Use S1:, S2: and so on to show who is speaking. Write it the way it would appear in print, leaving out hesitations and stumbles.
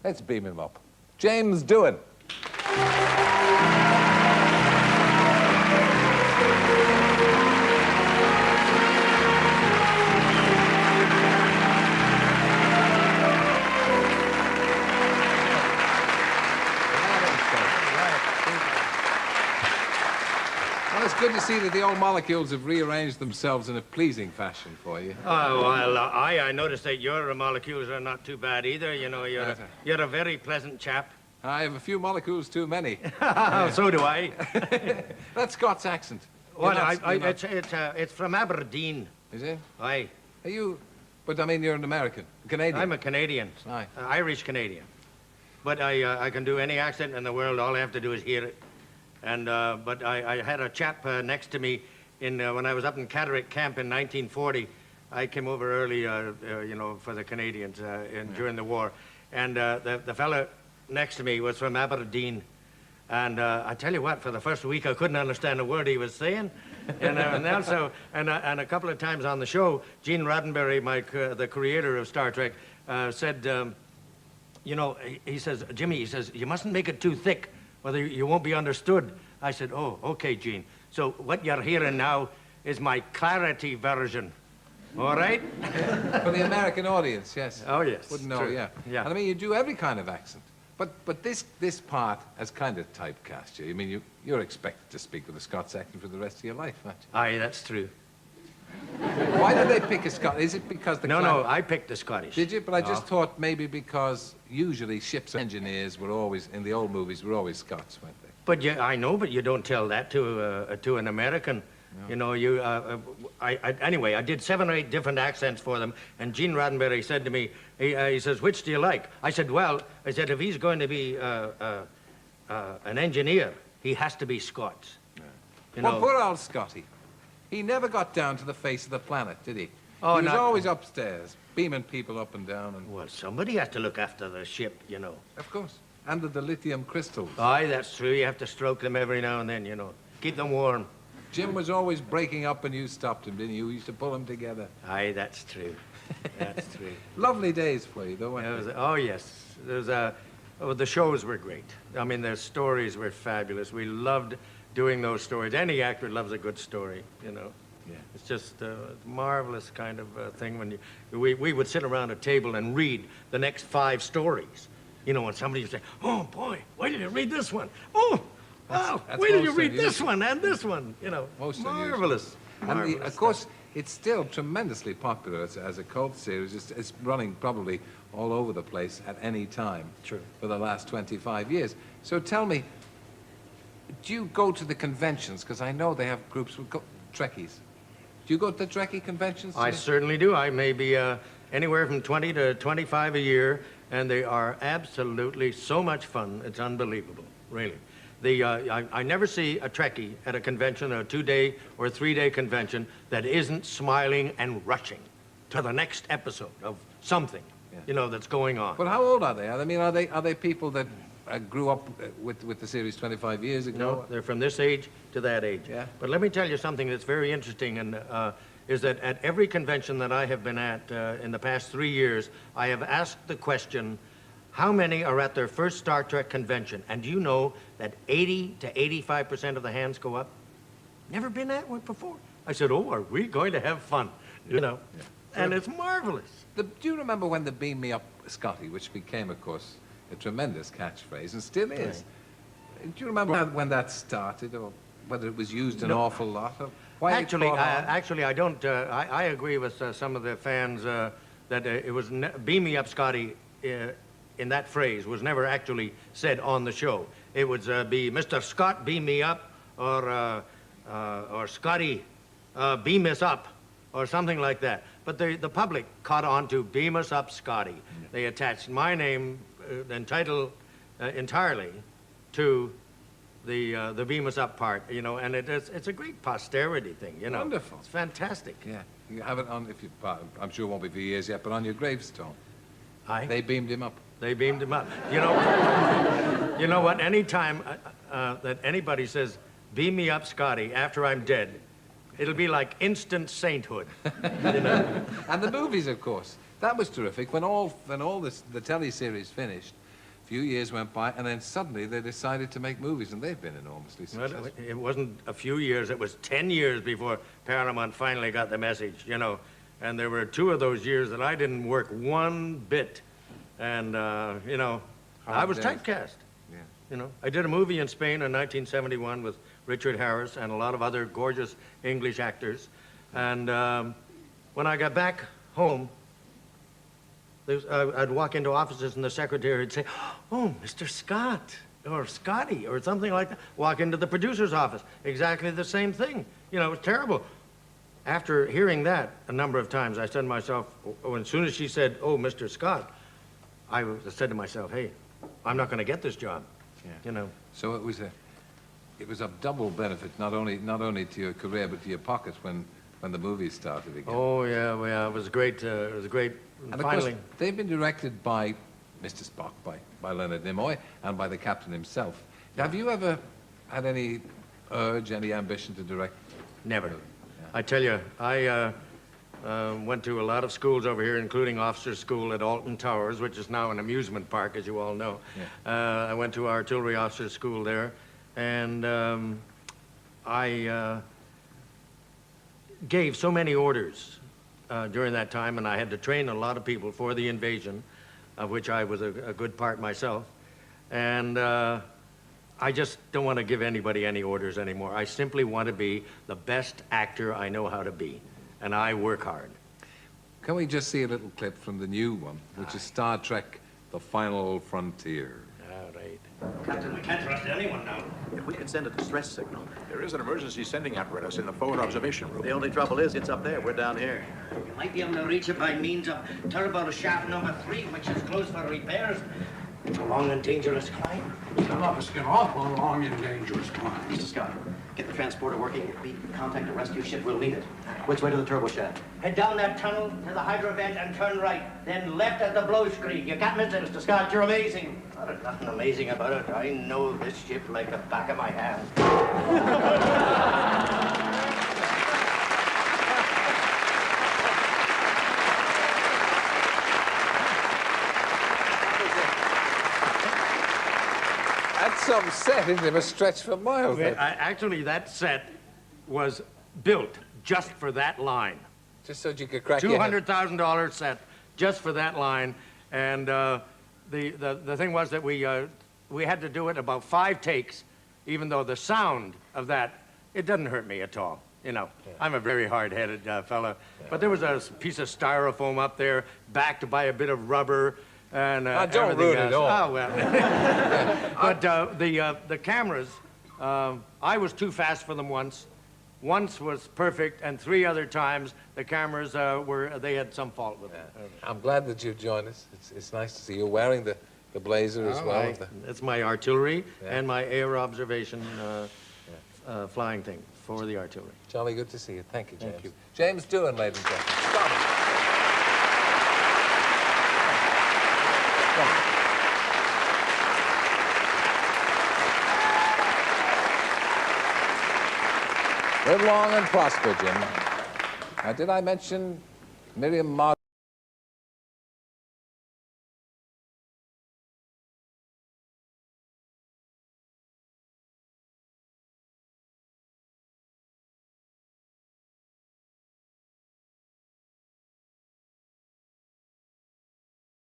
S1: Let's beam him up. James Doohan. Well, it's good to see that the old molecules have rearranged themselves in a pleasing fashion for you.
S2: Oh, well, I noticed that your molecules are not too bad either. You know, you're a very pleasant chap.
S1: I have a few molecules too many.
S2: So do I.
S1: That Scots accent.
S2: Well, it's from Aberdeen.
S1: Is it?
S2: Aye.
S1: Are you... But, I mean, you're an American. Canadian.
S2: I'm a Canadian.
S1: Aye.
S2: Irish Canadian. But I can do any accent in the world. All I have to do is hear it. And, but I had a chap next to me when I was up in Cataract Camp in 1940. I came over early, you know, for the Canadians during the war. And the fella next to me was from Aberdeen. And I tell you what, for the first week, I couldn't understand a word he was saying. And also, and a couple of times on the show, Gene Roddenberry, the creator of Star Trek, said, you know, he says, Jimmy, he says, you mustn't make it too thick, whether you won't be understood. I said, oh, okay, Gene. So what you're hearing now is my clarity version. All right?
S1: For the American audience, yes.
S2: Oh, yes.
S1: Wouldn't know,
S2: true.
S1: yeah.
S2: Yeah.
S1: And I mean, you do every kind of accent. But this part has kind of typecast you. I mean, you're expected to speak with a Scots accent for the rest of your life, aren't you?
S2: Aye, that's true.
S1: Why did they pick a Scottish? Is it because the...
S2: No, I picked the Scottish.
S1: Did you? But I just thought maybe because usually ship's engineers were always, in the old movies, were always Scots, weren't they?
S2: But I know, but you don't tell that to an American. No. You know, anyway, I did 7 or 8 different accents for them, and Gene Roddenberry said to me, he says, which do you like? I said, well, I said, if he's going to be an engineer, he has to be Scots. Yeah. You know?
S1: Well, poor old Scotty. He never got down to the face of the planet, did he?
S2: Oh,
S1: he was always upstairs, beaming people up and down. And...
S2: Well, somebody has to look after the ship, you know.
S1: Of course. And the lithium crystals.
S2: Aye, that's true. You have to stroke them every now and then, you know. Keep them warm.
S1: Jim was always breaking up and you stopped him, didn't you? You used to pull them together.
S2: Aye, that's true. That's true.
S1: Lovely days for you, though, weren't they?
S2: Oh, yes. The shows were great. I mean, the stories were fabulous. We loved doing those stories. Any actor loves a good story, you know. Yeah. It's just a marvelous kind of thing when we would sit around a table and read the next 5 stories. You know, when somebody would say, oh, boy, why did you read this one? Oh, wow, wait till you read this one and this one, you know.
S1: Most
S2: marvelous. Marvelous.
S1: And of course, it's still tremendously popular as a cult series. It's running probably all over the place at any time.
S2: True. For
S1: the last 25 years. So tell me, do you go to the conventions? Because I know they have groups with Trekkies. Do you go to the Trekkie conventions?
S2: I certainly do. I may be anywhere from 20 to 25 a year, and they are absolutely so much fun. It's unbelievable, really. I never see a Trekkie at a convention, a 2-day or 3-day convention, that isn't smiling and rushing to the next episode of something, you know, that's going on.
S1: Well, how old are they? I mean, are they people that grew up with the series 25 years ago?
S2: No, they're from this age to that age.
S1: Yeah.
S2: But let me tell you something that's very interesting, and is that at every convention that I have been at in the past 3 years, I have asked the question, how many are at their first Star Trek convention? And do you know that 80 to 85% of the hands go up? Never been at one before. I said, oh, are we going to have fun? You know, yeah. And it's marvelous.
S1: Do you remember when the Beam Me Up, Scotty, which became, of course, a tremendous catchphrase and still is? Right. Do you remember when that started, or whether it was used an awful lot? Or why
S2: actually, I don't. I agree with some of the fans that it was Beam Me Up, Scotty. In that phrase was never actually said on the show. It would be Mr. Scott, beam me up, or Scotty, beam us up, or something like that. But the public caught on to Beam Us Up, Scotty. Yeah. They attached my name and title entirely to the Beam Us Up part, you know, and it's a great posterity thing, you know.
S1: Wonderful.
S2: It's fantastic.
S1: Yeah, you have it on, I'm sure it won't be for years yet, but on your gravestone.
S2: Aye.
S1: They beamed him up.
S2: They beamed him up. You know what? Any time that anybody says, beam me up, Scotty, after I'm dead, it'll be like instant sainthood, you know?
S1: And the movies, of course. That was terrific. When all the teleseries finished, few years went by, and then suddenly they decided to make movies, and they've been enormously
S2: Well,
S1: successful.
S2: it wasn't a few years, it was 10 years before Paramount finally got the message, you know. And there were 2 of those years that I didn't work one bit. And, you know, I was
S1: days.
S2: typecast.
S1: Yeah.
S2: You know, I did a movie in Spain in 1971 with Richard Harris and a lot of other gorgeous English actors. And when I got back home, I'd walk into offices and the secretary would say, "Oh, Mr. Scott," or "Scotty," or something like that. Walk into the producer's office, exactly the same thing. You know, it was terrible. After hearing that a number of times, I said to myself, as soon as she said, "Oh, Mr. Scott," I said to myself, "Hey, I'm not going to get this job."
S1: Yeah.
S2: You know.
S1: So it was a double benefit, not only to your career, but to your pockets when the movies started again.
S2: Oh yeah, well, it was great. It was great.
S1: And of
S2: Finally,
S1: course, they've been directed by Mr. Spock, by Leonard Nimoy, and by the captain himself. Have you ever had any urge, any ambition to direct?
S2: never.
S1: Yeah.
S2: I tell you, I went to a lot of schools over here, including officer school at Alton Towers, which is now an amusement park, as you all know.
S1: Yeah.
S2: I went to artillery officer school there, and I gave so many orders during that time, and I had to train a lot of people for the invasion, of which I was a good part myself. And I just don't want to give anybody any orders anymore. I simply want to be the best actor I know how to be, and I work hard.
S1: Can we just see a little clip from the new one, which is Star Trek: The Final Frontier?
S2: All right. Captain, we can't trust anyone now.
S3: If we could send a distress signal.
S4: There is an emergency sending apparatus in the forward observation room.
S3: The only trouble is, it's up there. We're down here.
S5: You might be able to reach it by means of turbo shaft number 3, which is closed for repairs. It's a long and dangerous climb.
S6: Some of us get off on long and dangerous climbs.
S3: Mr. Scott, get the transporter working. If we contact a rescue ship, we'll need it. Which way to the turbo shaft?
S5: Head down that tunnel to the hydro vent and turn right. Then left at the blowscreen. You got me, Mr. Scott? You're amazing. There's nothing amazing about it. I know this ship like the back of my hand.
S1: That's some set, isn't it? It must stretch for miles.
S2: Actually, that set was built just for that line.
S1: Just so you could crack your head.
S2: $200,000 set just for that line. And the thing was that we had to do it about 5 takes, even though the sound of that, it doesn't hurt me at all. You know, I'm a very hard-headed fella. But there was a piece of styrofoam up there, backed by a bit of rubber, and
S1: don't
S2: everything
S1: ruin it
S2: else.
S1: all.
S2: Oh, well. But the cameras, I was too fast for them once. Once was perfect, and 3 other times the cameras they had some fault with them.
S1: I'm glad that you've joined us. It's nice to see you wearing the blazer as well.
S2: It's my artillery and my air observation flying thing for the artillery.
S1: Jolly good to see you. Thank you, James.
S2: Thank you.
S1: James Doohan, ladies and gentlemen. Come on. Live long and prosper, Jim. Now, did I mention Miriam Mar